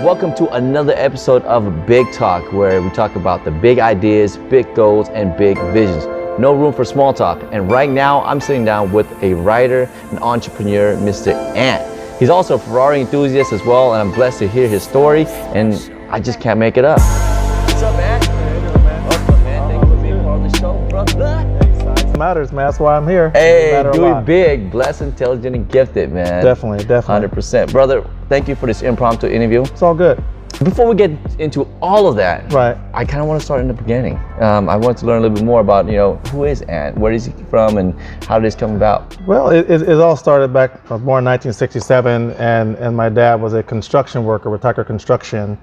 Welcome to another episode of B.I.G Talk, where we talk about the big ideas, big goals, and big visions. No room for small talk. And right now, I'm sitting down with a writer and entrepreneur, Mr. Ant. He's also a Ferrari enthusiast as well, and I'm blessed to hear his story, and I just can't make it up. What's up, Ant? Welcome, man. Thank you for being part of the show, brother. Matters, man. That's why I'm here. Hey, doing big, blessed, intelligent, and gifted, man. Definitely. 100%. Brother, thank you for this impromptu interview. It's all good. Before we get into all of that, right? I kind of want to start in the beginning. I want to learn a little bit more about, who is Ant? Where is he from, and how did this come about? Well, it all started back. I was born in 1967, and my dad was a construction worker with Tucker Construction.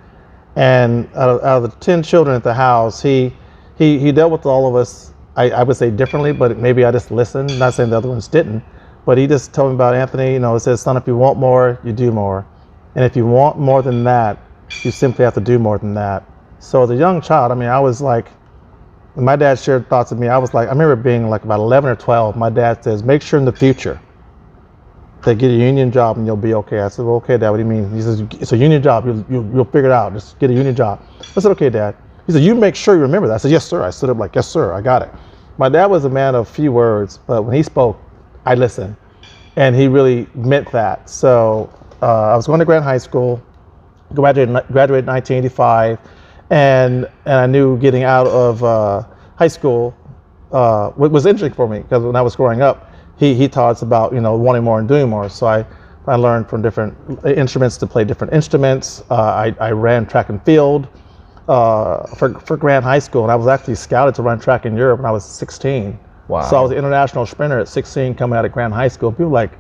And out of the 10 children at the house, he dealt with all of us. I would say differently, but maybe I just listened. Not saying the other ones didn't, but he just told me about Anthony. It says, son, if you want more, you do more. And if you want more than that, you simply have to do more than that. So as a young child, I was like, when my dad shared thoughts with me, I remember being like about 11 or 12. My dad says, make sure in the future that get a union job and you'll be okay. I said, well, okay, Dad, what do you mean? He says, it's a union job, you'll figure it out. Just get a union job. I said, okay, Dad. He said, you make sure you remember that. I said, yes, sir. I stood up like, yes, sir, I got it. My dad was a man of few words, but when he spoke, I listened. And he really meant that. So I was going to Grant High School, graduated in 1985, and I knew getting out of high school what was interesting for me, because when I was growing up, he taught us about wanting more and doing more. So I learned from different instruments to play different instruments. I ran track and field for Grant High School, and I was actually scouted to run track in Europe when I was 16. Wow. So I was an international sprinter at 16 coming out of Grant High School. People like,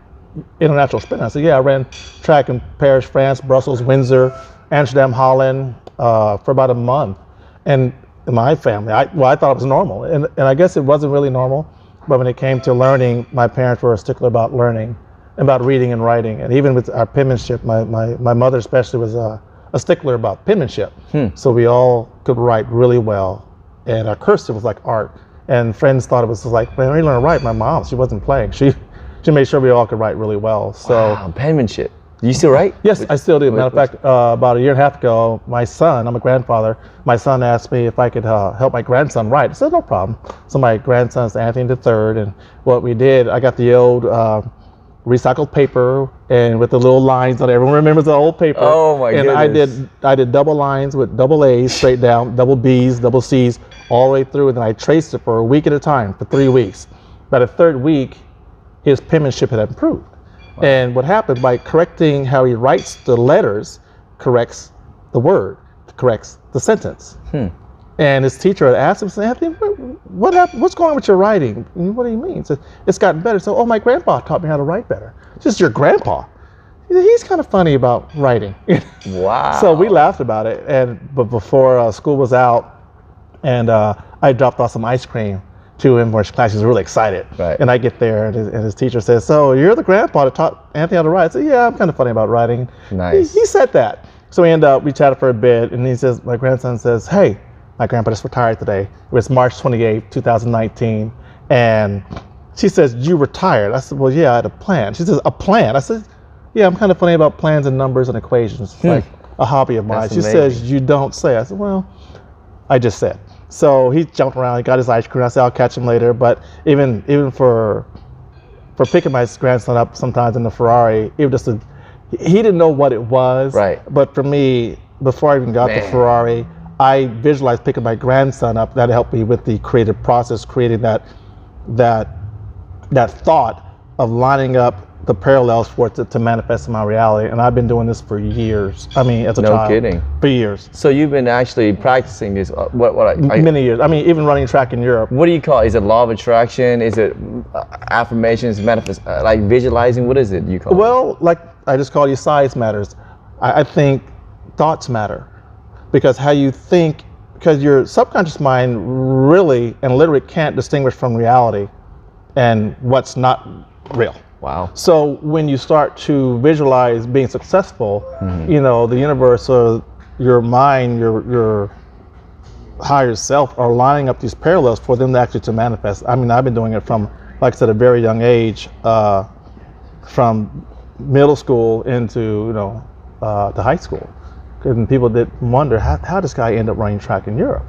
international sprinter? I said, yeah, I ran track in Paris, France, Brussels, Windsor, Amsterdam, Holland for about a month. And in my family, I thought it was normal. And I guess it wasn't really normal, but when it came to learning, my parents were a stickler about learning, about reading and writing. And even with our penmanship, my mother especially was a stickler about penmanship. So we all could write really well. And our cursive was like art. And friends thought it was like, man, we learned to write. My mom, she wasn't playing. She made sure we all could write really well. So wow, penmanship. Do you still write? Yes, I still do. Matter of fact, about a year and a half ago, my son, I'm a grandfather, my son asked me if I could help my grandson write. I said, no problem. So my grandson's Anthony III, and what we did, I got the old recycled paper and with the little lines on it. Everyone remembers the old paper. Oh my goodness. And I did double lines with double A's straight down, double B's, double C's, all the way through, and then I traced it for a week at a time for 3 weeks. By the third week, his penmanship had improved. Wow. And what happened, by correcting how he writes the letters, corrects the word, corrects the sentence. And his teacher had asked him, said, Anthony, what happened? What's going on with your writing? And what do you mean? He said, it's gotten better. So, my grandpa taught me how to write better. Just your grandpa? He's kind of funny about writing. Wow. So we laughed about it. But before school was out, and I dropped off some ice cream to him for his class. He was really excited. Right. And I get there, and his teacher says, so you're the grandpa that taught Anthony how to write? I said, yeah, I'm kind of funny about writing. Nice. He said that. So we chatted for a bit, and he says, my grandson says, hey, my grandpa just retired today. It was March 28, 2019. And she says, you retired? I said, well, yeah, I had a plan. She says, a plan? I said, yeah, I'm kind of funny about plans and numbers and equations. It's like a hobby of mine. That's she amazing. says, you don't say. I said, well, I just said. So he jumped around, he got his ice cream. I said, I'll catch him later. But even for picking my grandson up sometimes in the Ferrari, it was just he didn't know what it was. Right. But for me, before I even got the Ferrari, I visualized picking my grandson up. That helped me with the creative process, creating that thought of lining up the parallels for it to manifest in my reality. And I've been doing this for years. As a child. No kidding. For years. So you've been actually practicing this, many years. Even running track in Europe. What do you call it? Is it law of attraction? Is it affirmations, manifest, like visualizing? What is it you call it? Well, like I just call you size matters. I think thoughts matter. Because how you think, because your subconscious mind really and literally can't distinguish from reality and what's not real. Wow. So when you start to visualize being successful, the universe or your mind, your higher self are lining up these parallels for them actually to manifest. I've been doing it from, like I said, a very young age, from middle school into, to high school. and people did wonder how this guy ended up running track in Europe.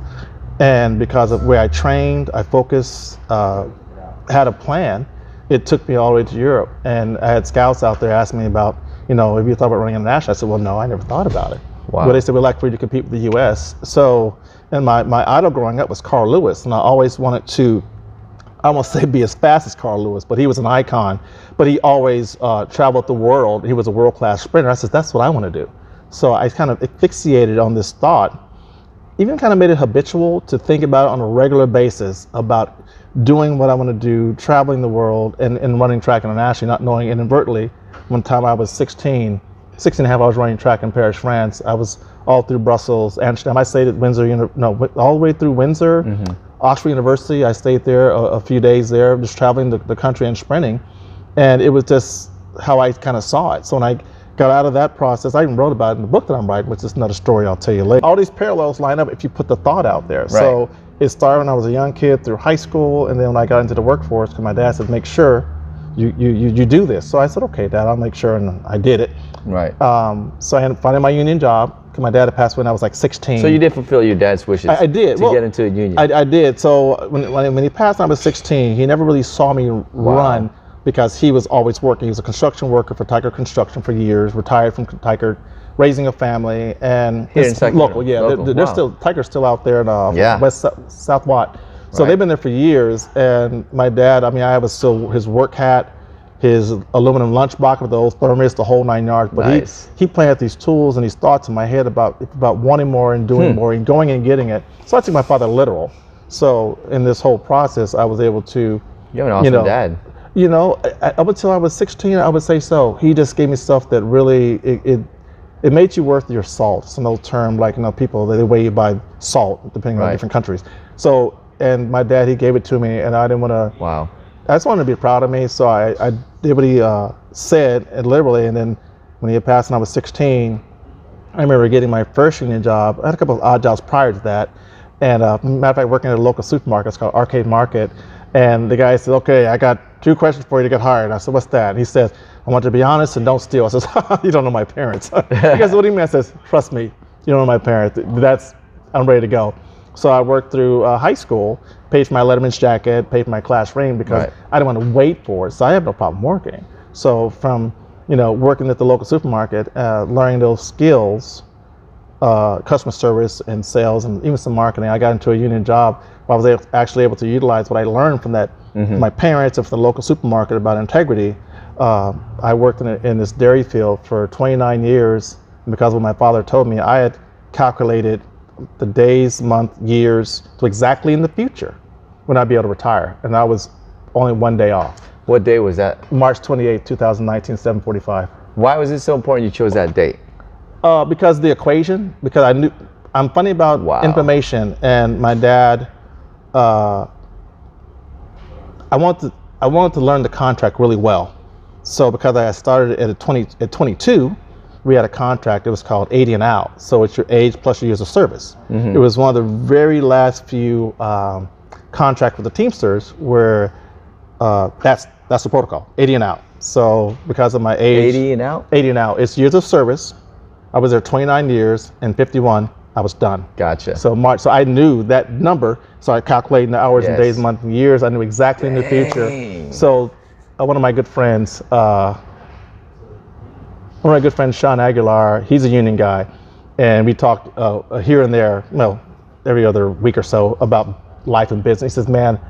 And because of where I trained, I focused, had a plan. It took me all the way to Europe, and I had scouts out there asking me about, you know, if you thought about running international. I said, well, no, I never thought about it. Wow. But they said, we'd like for you to compete with the U.S. So, and my idol growing up was Carl Lewis, and I always wanted to, I won't say be as fast as Carl Lewis, but he was an icon. But he always traveled the world. He was a world-class sprinter. I said, that's what I want to do. So I kind of asphyxiated on this thought, even kind of made it habitual to think about it on a regular basis about doing what I want to do, traveling the world, and running track internationally, not knowing inadvertently. One time I was 16 and a half, I was running track in Paris, France. I was all through Brussels, Amsterdam. I stayed at Windsor, all the way through Windsor, Oxford University. I stayed there a few days there, just traveling the country and sprinting. And it was just how I kind of saw it. So when I got out of that process, I even wrote about it in the book that I'm writing, which is another story I'll tell you later. All these parallels line up if you put the thought out there. Right. So it started when I was a young kid through high school, and then when I got into the workforce, because my dad said, make sure you do this. So I said, okay, Dad, I'll make sure, and I did it. Right. So I ended up finding my union job, because my dad had passed away when I was like 16. So you did fulfill your dad's wishes. I did. To get into a union. I did. So when he passed when I was 16, he never really saw me run, because he was always working. He was a construction worker for Tiger Construction for years, retired from Tiger, raising a family, and here in Sacramento. Local, yeah. Local. They're still, Tiger's still out there in South Watt. So they've been there for years, and my dad, I mean, I have still his work hat, his aluminum lunchbox with the old thermos, the whole 9 yards. But he planted these tools and these thoughts in my head about wanting more and doing more and going and getting it. So I took my father literal. So in this whole process, I was able to, you have an awesome dad. You know, up until I was 16, I would say so. He just gave me stuff that really, it made you worth your salt. It's an old term, like, people, they weigh you by salt, depending on different countries. So, and my dad, he gave it to me, and I didn't want to, I just wanted to be proud of me. So I did what he said, and literally, and then when he had passed and I was 16, I remember getting my first union job. I had a couple of odd jobs prior to that. And matter of fact, working at a local supermarket, it's called Arcade Market. And the guy said, okay, I got 2 questions for you to get hired. And I said, what's that? And he says, I want you to be honest and don't steal. I says, you don't know my parents. He goes, what do you mean? I says, trust me, you don't know my parents. I'm ready to go. So I worked through high school, paid for my Letterman's jacket, paid for my class ring, because I didn't want to wait for it. So I have no problem working. So from, working at the local supermarket, learning those skills, customer service and sales and even some marketing, I got into a union job where I was actually able to utilize what I learned from that, from my parents and from the local supermarket about integrity. I worked in this dairy field for 29 years. And because of what my father told me, I had calculated the days, month, years to exactly in the future when I'd be able to retire. And I was only 1 day off. What day was that? March 28, 2019, 7:45. Why was it so important you chose that date? Because the equation, because I knew, I'm funny about information, and my dad, I wanted to learn the contract really well. So because I started at 22, we had a contract. It was called 80 and out. So it's your age plus your years of service. It was one of the very last few contracts with the Teamsters where that's the protocol, 80 and out. So because of my age, 80 and out. 80 and out. It's years of service. I was there 29 years, and 51, I was done. Gotcha. So I knew that number. So I calculated the hours and days, months, and years. I knew exactly in the future. So one of my good friends, Sean Aguilar, he's a union guy, and we talked here and there, every other week or so, about life and business. He says, man,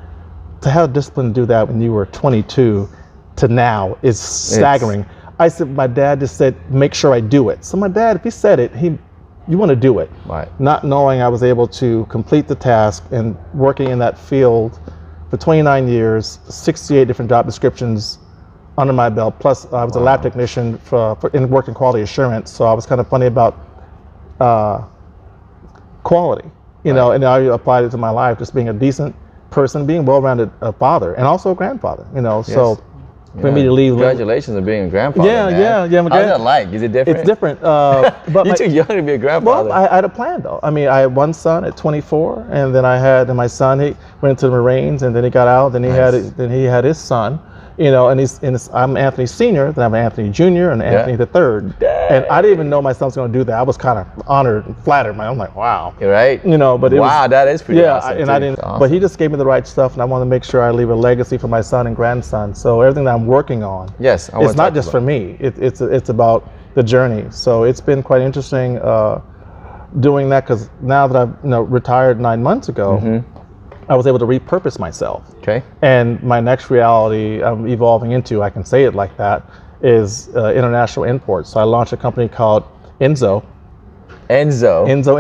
to have discipline to do that when you were 22 to now is staggering. I said, my dad just said, make sure I do it. So my dad, if he said it, you want to do it. Right. Not knowing I was able to complete the task, and working in that field for 29 years, 68 different job descriptions under my belt. Plus I was a lab technician and worked in quality assurance. So I was kind of funny about quality, and I applied it to my life, just being a decent person, being well-rounded father, and also a grandfather, so for me to leave. Congratulations on being a grandfather. Yeah. How's that like? Is it different? It's different. But you're too young to be a grandfather. Well, I had a plan though. I mean, I had one son at 24, and then my son, he went into the Marines, and then he got out, then he had his son, and I'm Anthony Sr., then I'm Anthony Jr. and Anthony the third. And I didn't even know my son was going to do that. I was kind of honored and flattered. I'm like, wow. You're right. But wow, that is pretty awesome. And I didn't. Awesome. But he just gave me the right stuff, and I want to make sure I leave a legacy for my son and grandson. So everything that I'm working on, it's not just for me. It's about the journey. So it's been quite interesting doing that, because now that I've retired 9 months ago, I was able to repurpose myself. Okay. And my next reality I'm evolving into, I can say it like that, is international imports. So I launched a company called Enzo International. Enzo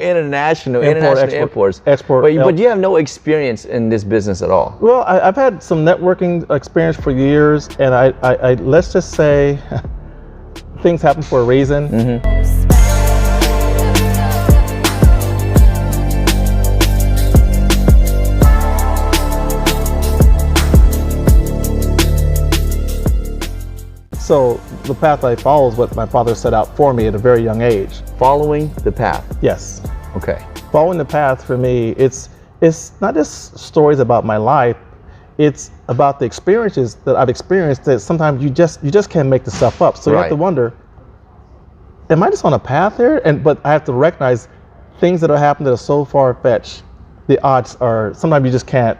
International Imports. But you have no experience in this business at all. Well, I've had some networking experience for years, and I let's just say things happen for a reason. So the path I follow is what my father set out for me at a very young age. Following the path. Yes. Okay. Following the path for me, it's not just stories about my life. It's about the experiences that I've experienced that sometimes you just can't make the stuff up. So you have to wonder, am I just on a path here? But I have to recognize things that are happening that are so far-fetched. The odds are, sometimes you just can't.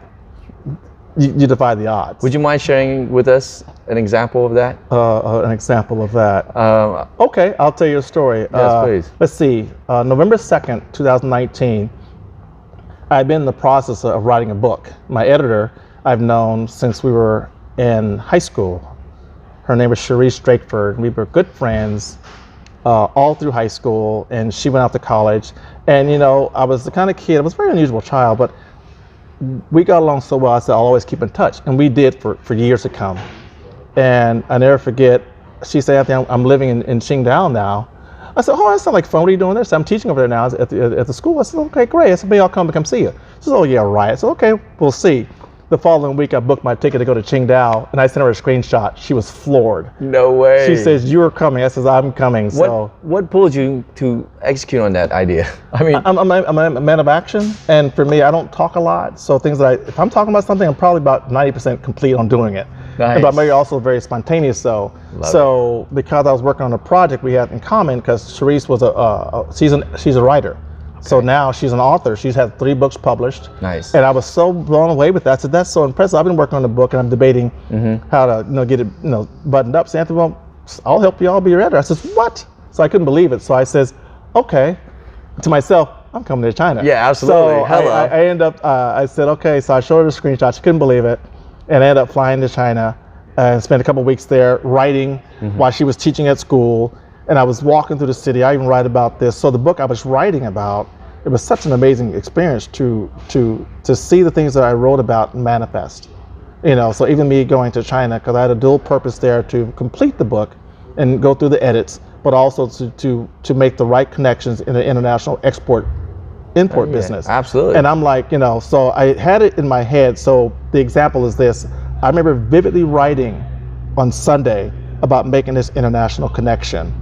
You defy the odds. Would you mind sharing with us an example of that? An example of that. Okay, I'll tell you a story. Yes, please. Let's see. November 2nd, 2019, I've been in the process of writing a book. My editor, I've known since we were in high school. Her name is Cherise Drakeford. We were good friends all through high school, and she went off to college. And I was the kind of kid, I was a very unusual child, but we got along so well. I said, I'll always keep in touch. And we did for years to come. And I never forget, she said, Anthony, I'm living in Qingdao now. I said, oh, that sounds like fun. What are you doing there? So I'm teaching over there now at the school. I said, okay, great. I said, maybe I'll come see you. She said, oh, yeah, right. I said, okay, we'll see. The following week, I booked my ticket to go to Qingdao, and I sent her a screenshot. She was floored. No way. She says, you're coming. I says, I'm coming. So what pulled you to execute on that idea? I mean, I'm a man of action, and for me, I don't talk a lot. So if I'm talking about something, I'm probably about 90% complete on doing it. Nice. But maybe also very spontaneous. So because I was working on a project we had in common, because Cherise was she's a writer. So now she's an author. She's had 3 books published. Nice. And I was so blown away with that. I said, that's so impressive. I've been working on the book, and I'm debating how to get it buttoned up. So Anthony, well, I'll help you. I'll be your editor. I said, what? So I couldn't believe it. So I says, okay. To myself, I'm coming to China. Yeah, absolutely. So I end up, I said, okay. So I showed her the screenshot. She couldn't believe it. And I ended up flying to China and spent a couple of weeks there writing while she was teaching at school. And I was walking through the city. I even write about this. So the book I was writing about, it was such an amazing experience to see the things that I wrote about manifest. So even me going to China, because I had a dual purpose there to complete the book and go through the edits, but also to make the right connections in the international import business. Absolutely. And I'm like, so I had it in my head. So the example is this. I remember vividly writing on Sunday about making this international connection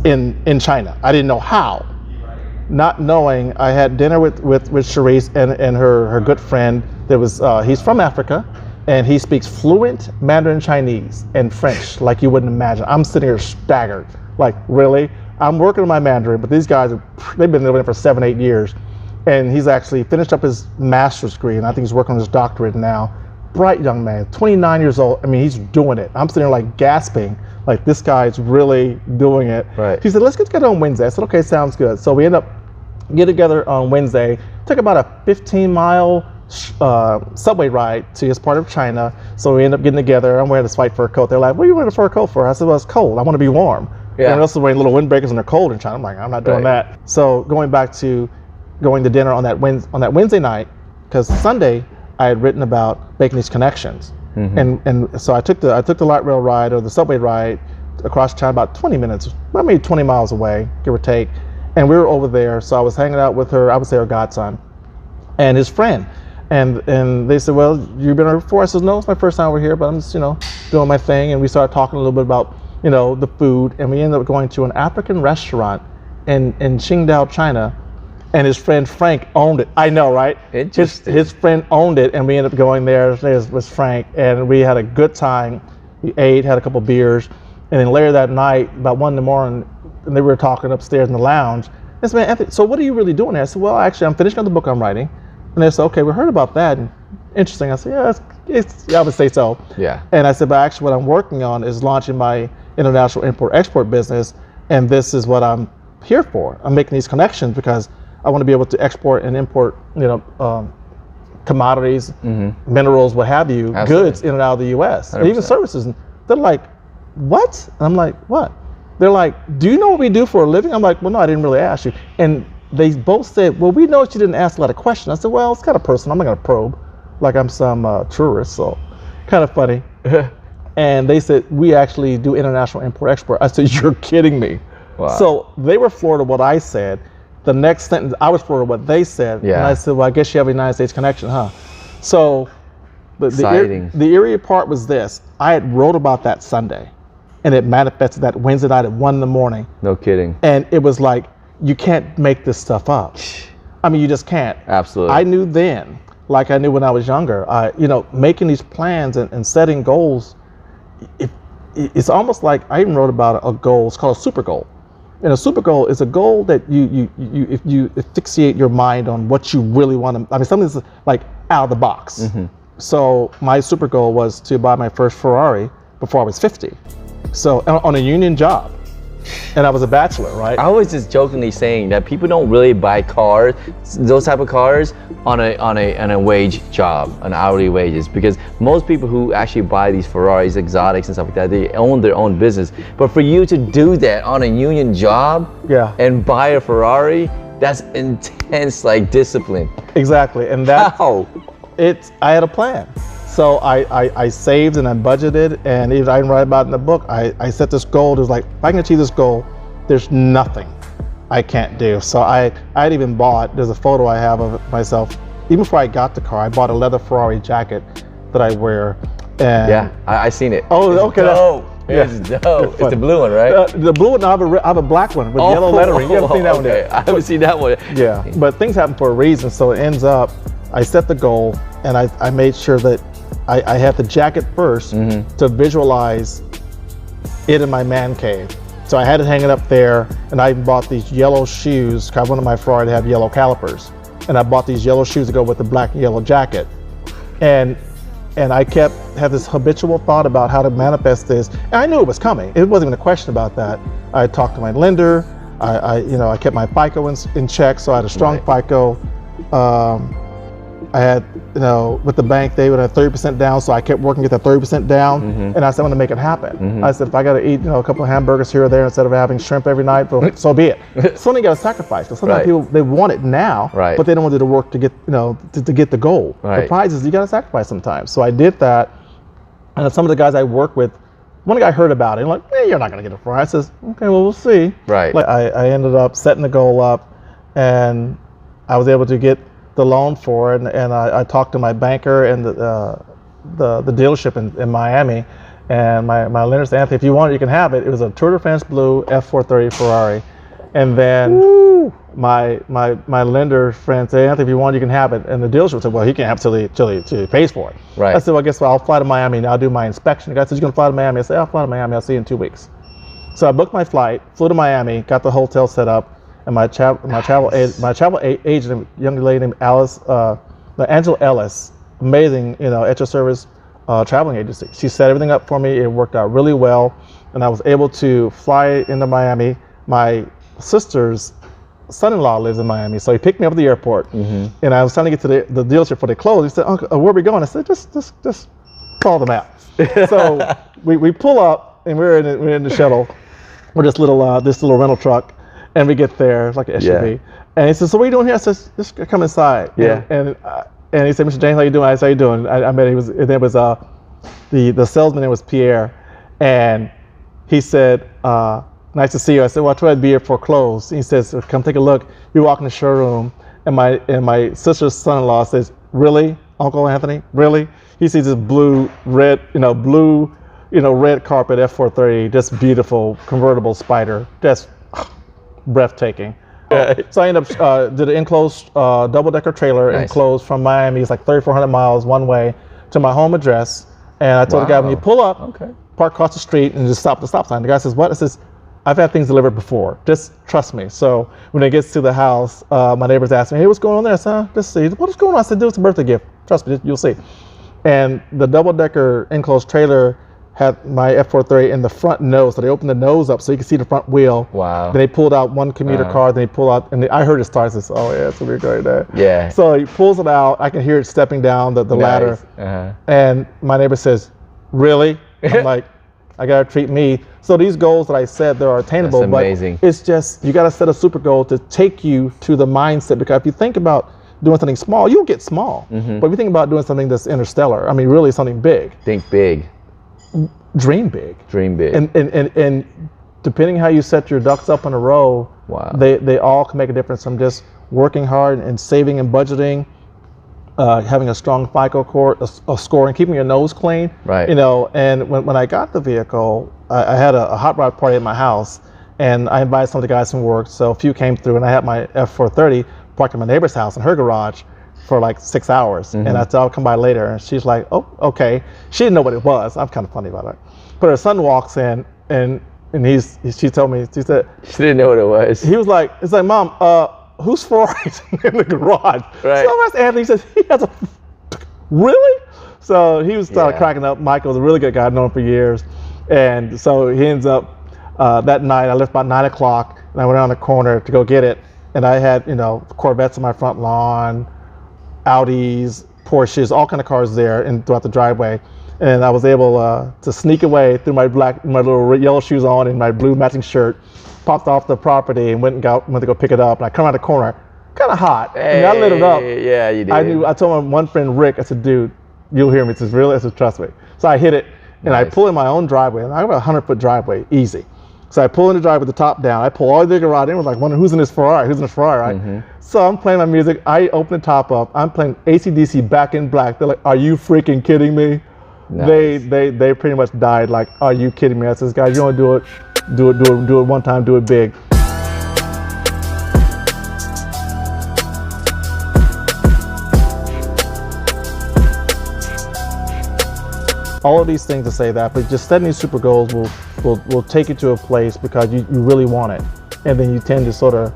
in China. I didn't know how. Not knowing, I had dinner with Cherise and her good friend. He's from Africa, and he speaks fluent Mandarin Chinese and French like you wouldn't imagine. I'm sitting here staggered, like, really? I'm working on my Mandarin, but these guys, they've been living there for 7-8 years, and he's actually finished up his master's degree, and I think he's working on his doctorate now. Bright young man, 29 years old. I mean, he's doing it. I'm sitting there like gasping, like this guy's really doing it. Right. He said, let's get together on Wednesday. I said, okay, sounds good. So we end up get together on Wednesday. Took about a 15-mile subway ride to his part of China. So we end up getting together. I'm wearing this white fur coat. They're like, what are you wearing a fur coat for? I said, well, it's cold. I want to be warm. Yeah. And also wearing little windbreakers and they're cold in China. I'm like, I'm not doing that. So going back to going to dinner on that Wednesday night, because Sunday I had written about making these connections. And so I took the light rail ride or the subway ride across China about 20 minutes, well, maybe 20 miles away, give or take. And we were over there, so I was hanging out with her, I would say her godson, and his friend. And they said, well, you've been here before? I said, no, it's my first time over here, but I'm just, doing my thing. And we started talking a little bit about, the food. And we ended up going to an African restaurant in Qingdao, China. and his friend Frank owned it. I know, right? Interesting. His friend owned it, and we ended up going there. His name was Frank, and we had a good time. We ate, had a couple beers, and then later that night, about 1 in the morning, and they were talking upstairs in the lounge. I said, man, Anthony, so what are you really doing there? I said, well, actually, I'm finishing up the book I'm writing. And they said, okay, we heard about that. And interesting. I said, yeah, I would say so. Yeah. And I said, but actually what I'm working on is launching my international import-export business, and this is what I'm here for. I'm making these connections because I want to be able to export and import, commodities, minerals, what have you, Absolutely. goods in and out of the U.S. 100%. and even services. And they're like, what? And I'm like, what? They're like, do you know what we do for a living? I'm like, well, no, I didn't really ask you. And they both said, well, we noticed you didn't ask a lot of questions. I said, well, it's kind of personal. I'm not going to probe like I'm some tourist, so kind of funny. And they said, we actually do international import-export. I said, you're kidding me. Wow. So they were floored of what I said. The next sentence, I was floored of what they said. Yeah. And I said, well, I guess you have a United States connection, huh? So Exciting. the eerie part was this. I had wrote about that Sunday, and it manifested that Wednesday night at 1 in the morning. No kidding. And it was like, you can't make this stuff up. I mean, you just can't. Absolutely. I knew then, like I knew when I was younger, making these plans and setting goals, it's almost like I even wrote about a goal. It's called a super goal. And a super goal is a goal that if you asphyxiate your mind on what you really want to, I mean, something that's like out of the box. Mm-hmm. So my super goal was to buy my first Ferrari before I was 50. So on a union job. And I was a bachelor, right? I was just jokingly saying that people don't really buy cars, those type of cars, on a wage job, on hourly wages, because most people who actually buy these Ferraris, exotics and stuff like that, they own their own business. But for you to do that on a union job, Yeah. and buy a Ferrari, that's intense, like, discipline. Exactly. And that How? I had a plan. So I saved and I budgeted, and even I didn't write about it in the book. I set this goal. It was like, if I can achieve this goal, there's nothing I can't do. So I had even bought, there's a photo I have of myself, even before I got the car, I bought a leather Ferrari jacket that I wear. And Yeah, I seen it. Oh, It's okay. Dope. Yeah. It's dope. It's the blue one, right? The blue one, I have a black one with yellow lettering. You haven't seen that one okay. yet? I haven't seen that one. Yeah, but things happen for a reason. So it ends up, I set the goal, and I made sure that I had the jacket first to visualize it in my man cave. So I had it hanging up there, and I bought these yellow shoes. Cause one of my Ferrari to have yellow calipers, and I bought these yellow shoes to go with the black and yellow jacket. And I had this habitual thought about how to manifest this. And I knew it was coming. It wasn't even a question about that. I talked to my lender. I kept my FICO in check, so I had a strong FICO. I had, with the bank, they would have 30% down, so I kept working to get that 30% down, and I said, I'm gonna make it happen. I said, if I gotta eat, a couple of hamburgers here or there instead of having shrimp every night, well, so be it. Something you gotta sacrifice, because sometimes people, they want it now, but they don't want to do the work to get, to get the goal. The prize is you gotta sacrifice sometimes. So I did that, and some of the guys I work with, one guy heard about it, and like, you're not gonna get a Ferrari. I says, okay, well, we'll see. Right. Like I ended up setting the goal up, and I was able to get the loan for it, and I talked to my banker and the dealership in Miami, and my lender said, Anthony, if you want it, you can have it. It was a Tour de France blue F430 Ferrari, and then my lender friend said, Anthony, if you want it, you can have it, and the dealership said, well, he can't have it till he pays for it. Right. I said, well, guess what? I'll fly to Miami and I'll do my inspection. The guy said, you're gonna fly to Miami? I said, I'll fly to Miami. I'll see you in 2 weeks. So I booked my flight, flew to Miami, got the hotel set up. And my travel agent, a young lady named Angela Ellis, amazing, at your service traveling agency. She set everything up for me. It worked out really well, and I was able to fly into Miami. My sister's son-in-law lives in Miami, so he picked me up at the airport, and I was trying to get to the dealership for the clothes. He said, Uncle, where are we going? I said, just follow the map. So we pull up, and we're in the shuttle, with this little rental truck. And we get there, it's like an SUV. Yeah. And he says, so what are you doing here? I says, just come inside. Yeah. And he said, Mr. James, how you doing? I said, how you doing? I met him. The salesman name was Pierre. And he said, nice to see you. I said, well, I tried to be here for clothes. He says, come take a look. We walk in the showroom, and my sister's son-in-law says, really, Uncle Anthony, really? He sees this red carpet F430, just beautiful convertible Spider, just breathtaking. So I ended up did an enclosed double-decker trailer enclosed from Miami. It's like 3,400 miles one way to my home address. And I told the guy, when you pull up, park across the street and just stop at the stop sign. The guy says, what? I says, I've had things delivered before. Just trust me. So when it gets to the house, my neighbors asked me, hey, what's going on there? I said, just see. What's going on? I said, dude, it's a birthday gift. Trust me, you'll see. And the double-decker enclosed trailer had my F430 in the front nose. So they opened the nose up so you could see the front wheel. Wow. Then they pulled out one commuter car. Then they pulled out, and I heard it start. I said, oh yeah, it's gonna be a great day. Yeah. So he pulls it out. I can hear it stepping down the ladder. And my neighbor says, really? I'm like, I gotta treat me. So these goals that I said, they're attainable. That's amazing. But it's just, you gotta set a super goal to take you to the mindset, because if you think about doing something small, you'll get small. But if you think about doing something that's interstellar, I mean, really something big. Think big. Dream big. Dream big. And depending how you set your ducks up in a row, they all can make a difference from just working hard and saving and budgeting, having a strong FICO score and keeping your nose clean. Right. You know, and when I got the vehicle, I had a hot rod party at my house, and I invited some of the guys from work. So a few came through, and I had my F430 parked in my neighbor's house in her garage for like 6 hours. And I said, I'll come by later. And she's like, oh, okay. She didn't know what it was. I'm kind of funny about it. But her son walks in, and she told me, she said, she didn't know what it was. He was like, it's like, Mom, whose Ferrari in the garage? Right. So I asked Anthony, he says, he has a, really? So he was started cracking up. Michael was a really good guy, I've known him for years. And so he ends up, that night, I left about 9 o'clock, and I went around the corner to go get it. And I had, you know, Corvettes on my front lawn, Audis, Porsches, all kind of cars there and throughout the driveway. And I was able to sneak away through my little yellow shoes on and my blue matching shirt, popped off the property and went to go pick it up. And I come around the corner, kind of hot. Hey, and I lit it up. Yeah, you did. I told my one friend, Rick, I said, dude, you'll hear me. He says, really? I said, trust me. So I hit it, and I pull in my own driveway. And I have a 100-foot driveway, easy. So I pull in the driveway with the top down. I pull all the garage in. I was like, wondering who's in this Ferrari? Who's in this Ferrari, right? So I'm playing my music. I open the top up. I'm playing AC/DC Back in Black. They're like, are you freaking kidding me? Nice. They pretty much died. Like, are you kidding me? I says, guys, you want to do it one time, do it big. All of these things to say that, but just setting these super goals will take you to a place because you really want it. And then you tend to sort of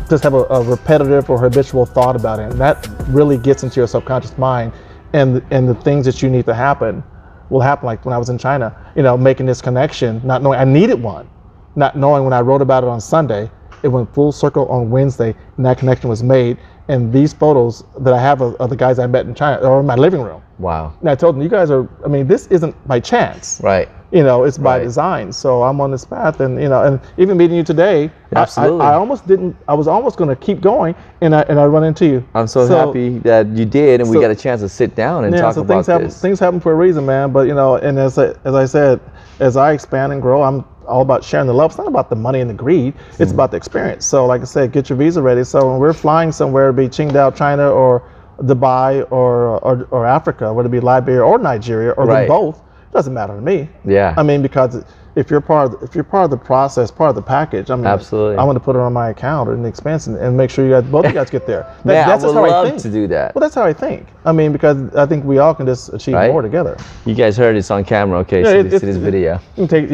just have a repetitive or habitual thought about it. And that really gets into your subconscious mind. And the things that you need to happen will happen. Like when I was in China, you know, making this connection, not knowing I needed one, not knowing when I wrote about it on Sunday, it went full circle on Wednesday, and that connection was made. And these photos that I have of the guys I met in China are in my living room. Wow. And I told them, you guys are, I mean, this isn't by chance. Right. You know, it's by design. So I'm on this path, and, you know, and even meeting you today, absolutely. I was almost going to keep going, and I run into you. I'm so happy that you did, and we got a chance to sit down and talk about this. Things happen for a reason, man. But, you know, and as I said, as I expand and grow, I'm all about sharing the love. It's not about the money and the greed. It's about the experience. So like I said, get your visa ready. So when we're flying somewhere, be Qingdao, China, or Dubai, or Africa, whether it be Liberia or Nigeria, or them both, it doesn't matter to me. Yeah. I mean, because if you're part of the process, part of the package, I mean, absolutely, I want to put it on my account or in the expense and make sure both of you guys get there. That's I would love to do that. Well, that's how I think. I mean, because I think we all can just achieve more together. You guys heard it's on camera, okay? Yeah, see this video. You can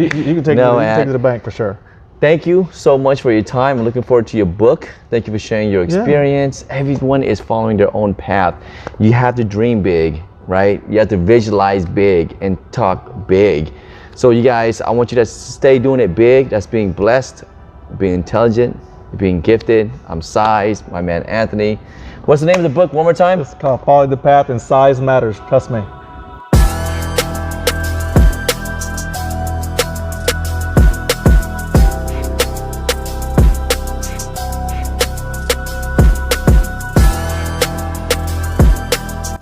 take it to the bank for sure. Thank you so much for your time. I'm looking forward to your book. Thank you for sharing your experience. Yeah. Everyone is following their own path. You have to dream big, right? You have to visualize big and talk big. So you guys, I want you to stay doing it big. That's being blessed, being intelligent, being gifted. I'm Size, my man Anthony. What's the name of the book one more time? It's called Following the Path, and Size Matters, trust me.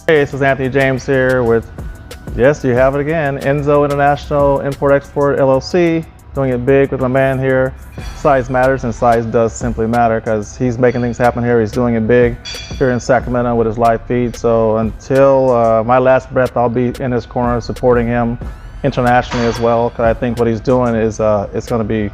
Hey, this is Anthony James here with, yes, you have it again, Enzo International Import-Export LLC, doing it big with my man here. Size matters, and size does simply matter because he's making things happen here. He's doing it big here in Sacramento with his live feed. So until my last breath, I'll be in his corner supporting him internationally as well, because I think what he's doing is it's going to be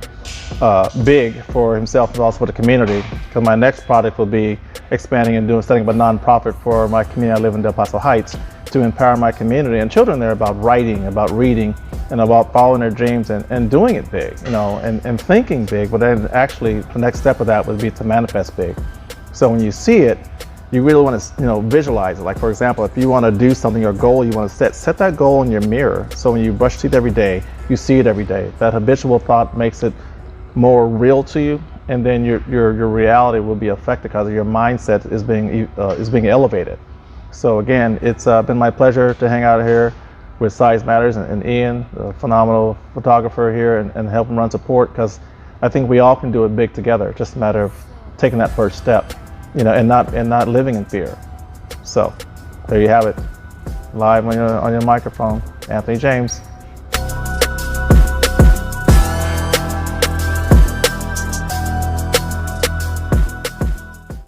big for himself and also for the community. Because my next project will be expanding and setting up a nonprofit for my community. I live in Del Paso Heights, to empower my community and children there about writing, about reading, and about following their dreams and doing it big, and thinking big. But then actually the next step of that would be to manifest big. So when you see it, you really want to visualize it. Like, for example, if you want to do something, your goal you want to set that goal in your mirror. So when you brush your teeth every day, you see it every day. That habitual thought makes it more real to you, and then your reality will be affected because your mindset is being elevated. So again, it's been my pleasure to hang out here with Size Matters and Ian, a phenomenal photographer here, and help him run support, because I think we all can do it big together. It's just a matter of taking that first step, and not living in fear. So there you have it, live on your microphone, Anthony James.